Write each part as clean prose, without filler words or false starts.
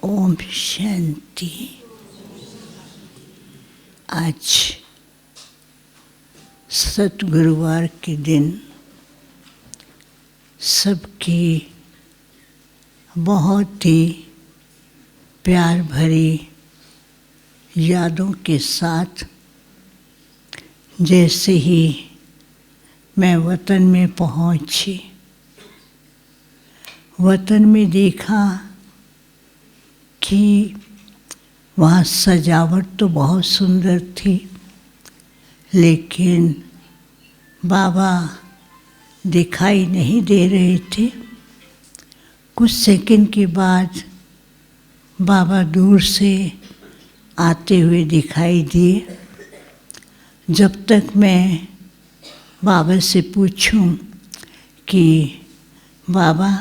ओम शांति। आज सतगुरुवार के दिन सबकी बहुत ही प्यार भरी यादों के साथ जैसे ही मैं वतन में पहुंची, वतन में देखा कि वहाँ सजावट तो बहुत सुंदर थी, लेकिन बाबा दिखाई नहीं दे रहे थे। कुछ सेकंड के बाद बाबा दूर से आते हुए दिखाई दिए। जब तक मैं बाबा से पूछूं कि बाबा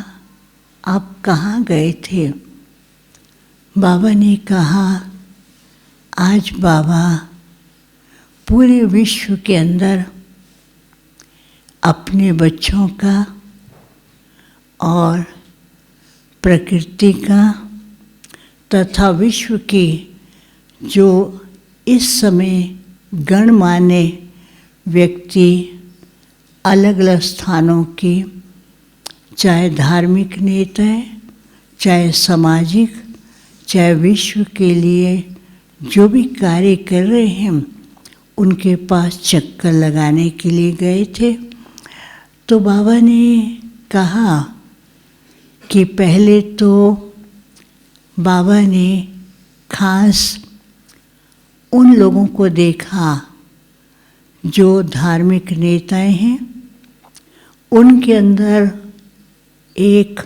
आप कहाँ गए थे, बाबा ने कहा आज बाबा पूरे विश्व के अंदर अपने बच्चों का और प्रकृति का तथा विश्व की जो इस समय गणमान्य व्यक्ति अलग अलग स्थानों की, चाहे धार्मिक नेता है, चाहे सामाजिक, चाहे विश्व के लिए जो भी कार्य कर रहे हैं, उनके पास चक्कर लगाने के लिए गए थे। तो बाबा ने कहा कि पहले तो बाबा ने खास उन लोगों को देखा जो धार्मिक नेताएं हैं। उनके अंदर एक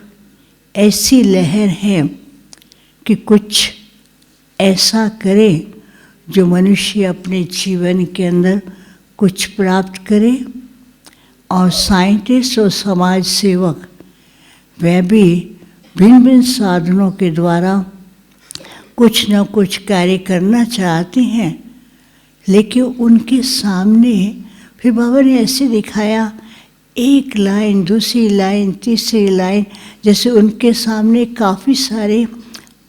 ऐसी लहर है कि कुछ ऐसा करे जो मनुष्य अपने जीवन के अंदर कुछ प्राप्त करे। और साइंटिस्ट और समाज सेवक वह भी भिन्न भिन्न साधनों के द्वारा कुछ न कुछ कार्य करना चाहते हैं, लेकिन उनके सामने फिर बाबा ने ऐसे दिखाया, एक लाइन, दूसरी लाइन, तीसरी लाइन, जैसे उनके सामने काफ़ी सारे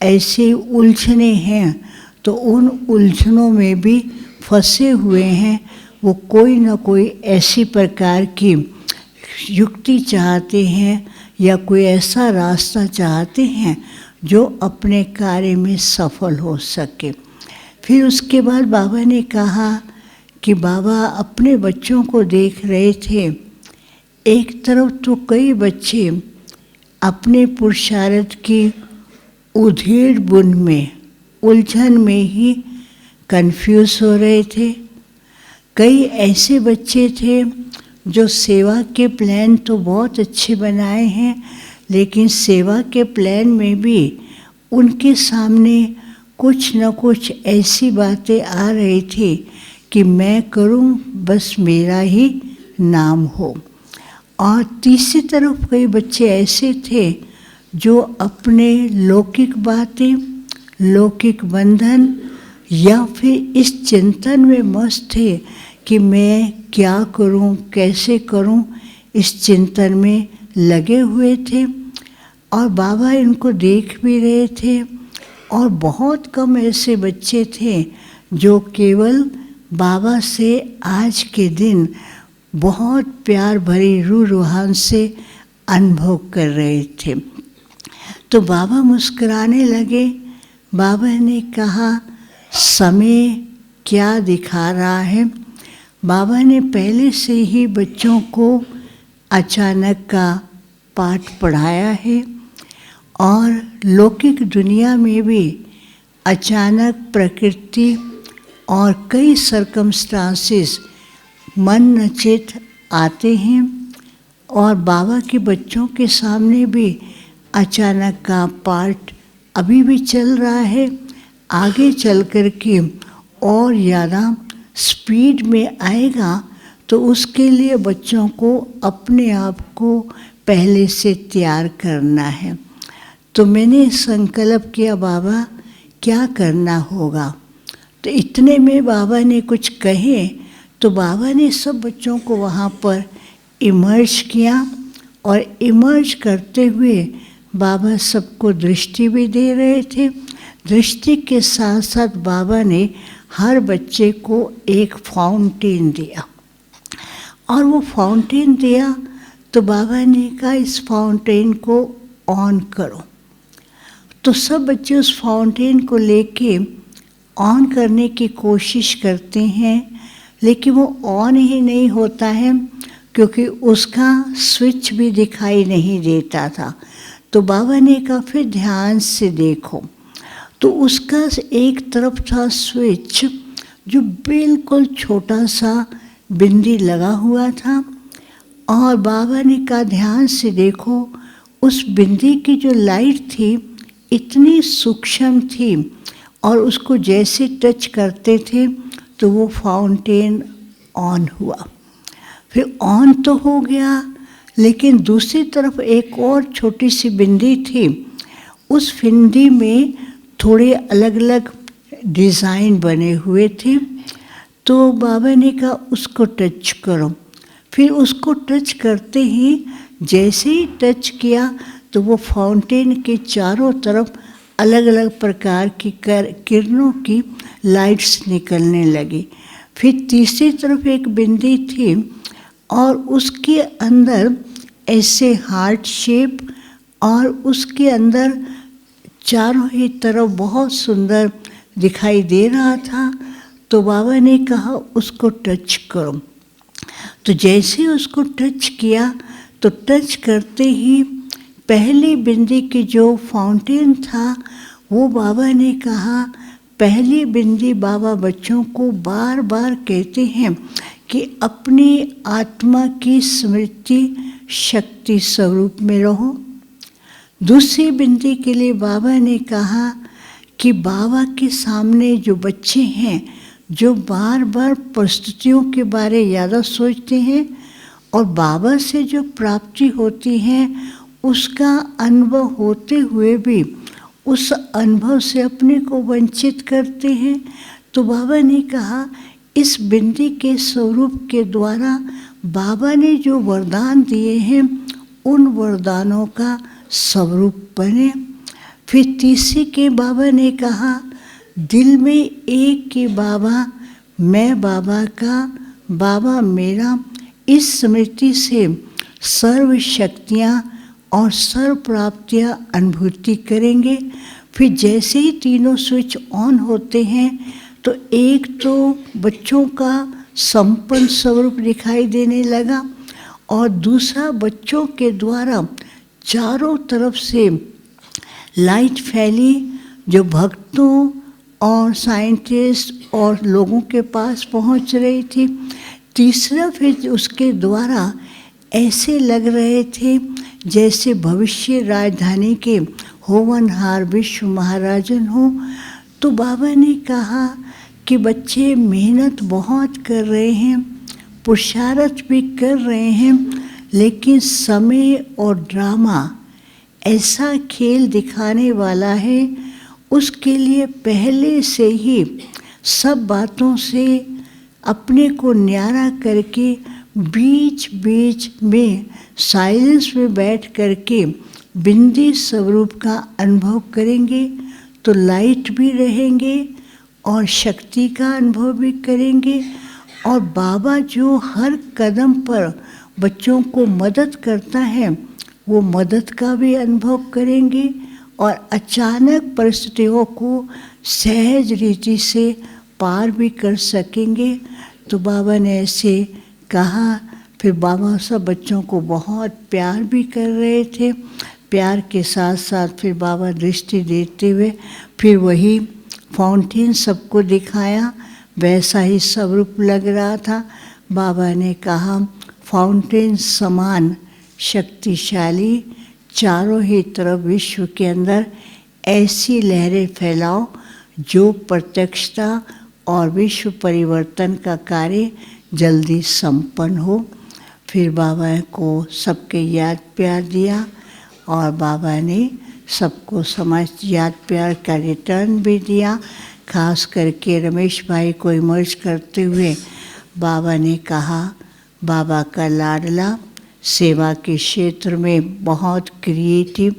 ऐसे उलझने हैं, तो उन उलझनों में भी फंसे हुए हैं। वो कोई ना कोई ऐसी प्रकार की युक्ति चाहते हैं या कोई ऐसा रास्ता चाहते हैं जो अपने कार्य में सफल हो सके। फिर उसके बाद बाबा ने कहा कि बाबा अपने बच्चों को देख रहे थे। एक तरफ तो कई बच्चे अपने पुरुषार्थ की उधेड़ बुन में, उलझन में ही कंफ्यूज हो रहे थे। कई ऐसे बच्चे थे जो सेवा के प्लान तो बहुत अच्छे बनाए हैं, लेकिन सेवा के प्लान में भी उनके सामने कुछ न कुछ ऐसी बातें आ रही थी कि मैं करूं, बस मेरा ही नाम हो। और तीसरी तरफ कई बच्चे ऐसे थे जो अपने लौकिक बातें, लौकिक बंधन या फिर इस चिंतन में मस्त थे कि मैं क्या करूं, कैसे करूं, इस चिंतन में लगे हुए थे। और बाबा इनको देख भी रहे थे। और बहुत कम ऐसे बच्चे थे जो केवल बाबा से आज के दिन बहुत प्यार भरी रूह रूहान से अनुभव कर रहे थे। तो बाबा मुस्कुराने लगे। बाबा ने कहा समय क्या दिखा रहा है। बाबा ने पहले से ही बच्चों को अचानक का पाठ पढ़ाया है, और लौकिक दुनिया में भी अचानक प्रकृति और कई सर्कमस्टांसेस मन नचित आते हैं। और बाबा के बच्चों के सामने भी अचानक का पाठ अभी भी चल रहा है। आगे चल कर के और ज़्यादा स्पीड में आएगा, तो उसके लिए बच्चों को अपने आप को पहले से तैयार करना है। तो मैंने संकल्प किया बाबा क्या करना होगा। तो इतने में बाबा ने कुछ कहे, तो बाबा ने सब बच्चों को वहाँ पर इमर्ज किया। और इमर्ज करते हुए बाबा सबको दृष्टि भी दे रहे थे। दृष्टि के साथ साथ बाबा ने हर बच्चे को एक फाउंटेन दिया, और वो फाउंटेन दिया तो बाबा ने कहा इस फाउंटेन को ऑन करो। तो सब बच्चे उस फाउंटेन को लेके ऑन करने की कोशिश करते हैं, लेकिन वो ऑन ही नहीं होता है क्योंकि उसका स्विच भी दिखाई नहीं देता था। तो बाबा ने कहा फिर ध्यान से देखो। तो उसका एक तरफ था स्विच जो बिल्कुल छोटा सा बिंदी लगा हुआ था, और बाबा ने कहा ध्यान से देखो, उस बिंदी की जो लाइट थी इतनी सूक्ष्म थी, और उसको जैसे टच करते थे तो वो फाउंटेन ऑन हुआ। फिर ऑन तो हो गया, लेकिन दूसरी तरफ एक और छोटी सी बिंदी थी। उस बिंदी में थोड़े अलग अलग डिज़ाइन बने हुए थे। तो बाबा ने कहा उसको टच करो। फिर उसको टच करते ही जैसे ही टच किया तो वो फाउंटेन के चारों तरफ अलग अलग प्रकार की किरणों की लाइट्स निकलने लगी। फिर तीसरी तरफ एक बिंदी थी और उसके अंदर ऐसे हार्ट शेप, और उसके अंदर चारों ही तरफ बहुत सुंदर दिखाई दे रहा था। तो बाबा ने कहा उसको टच करो। तो जैसे उसको टच किया तो टच करते ही पहली बिंदी की जो फाउंटेन था वो बाबा ने कहा, पहली बिंदी बाबा बच्चों को बार बार कहते हैं कि अपनी आत्मा की स्मृति शक्ति स्वरूप में रहो। दूसरी बिंदी के लिए बाबा ने कहा कि बाबा के सामने जो बच्चे हैं जो बार बार परिस्थितियों के बारे ज़्यादा सोचते हैं और बाबा से जो प्राप्ति होती है उसका अनुभव होते हुए भी उस अनुभव से अपने को वंचित करते हैं, तो बाबा ने कहा इस बिंदी के स्वरूप के द्वारा बाबा ने जो वरदान दिए हैं उन वरदानों का स्वरूप बने। फिर तीसरे के बाबा ने कहा दिल में एक के बाबा, मैं बाबा का, बाबा मेरा, इस स्मृति से सर्व शक्तियाँ और सर्व प्राप्तियाँ अनुभूति करेंगे। फिर जैसे ही तीनों स्विच ऑन होते हैं तो एक तो बच्चों का संपन्न स्वरूप दिखाई देने लगा, और दूसरा बच्चों के द्वारा चारों तरफ से लाइट फैली जो भक्तों और साइंटिस्ट और लोगों के पास पहुंच रही थी। तीसरा फिर उसके द्वारा ऐसे लग रहे थे जैसे भविष्य राजधानी के होवनहार विश्व महाराजन हो। तो बाबा ने कहा कि बच्चे मेहनत बहुत कर रहे हैं, पुरुषार्थ भी कर रहे हैं, लेकिन समय और ड्रामा ऐसा खेल दिखाने वाला है, उसके लिए पहले से ही सब बातों से अपने को न्यारा करके बीच बीच में साइलेंस में बैठ करके बिंदी स्वरूप का अनुभव करेंगे तो लाइट भी रहेंगे और शक्ति का अनुभव भी करेंगे। और बाबा जो हर कदम पर बच्चों को मदद करता है वो मदद का भी अनुभव करेंगे और अचानक परिस्थितियों को सहज रीति से पार भी कर सकेंगे। तो बाबा ने ऐसे कहा। फिर बाबा सब बच्चों को बहुत प्यार भी कर रहे थे। प्यार के साथ साथ फिर बाबा दृष्टि देते हुए फिर वही फाउंटेन सबको दिखाया, वैसा ही स्वरूप लग रहा था। बाबा ने कहा फाउंटेन समान शक्तिशाली चारों ही तरफ विश्व के अंदर ऐसी लहरें फैलाओ जो प्रत्यक्षता और विश्व परिवर्तन का कार्य जल्दी संपन्न हो। फिर बाबा को सबके याद प्यार दिया और बाबा ने सबको समस्त याद प्यार का रिटर्न भी दिया। खास करके रमेश भाई को इमर्ज करते हुए बाबा ने कहा बाबा का लाडला सेवा के क्षेत्र में बहुत क्रिएटिव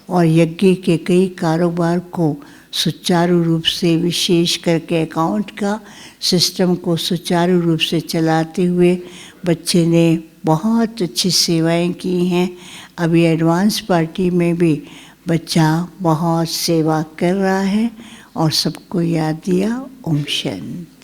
और यज्ञ के कई कारोबार को सुचारू रूप से, विशेष करके अकाउंट का सिस्टम को सुचारू रूप से चलाते हुए बच्चे ने बहुत अच्छी सेवाएं की हैं। अभी एडवांस पार्टी में भी बच्चा बहुत सेवा कर रहा है और सबको याद दिया। ओम शांति।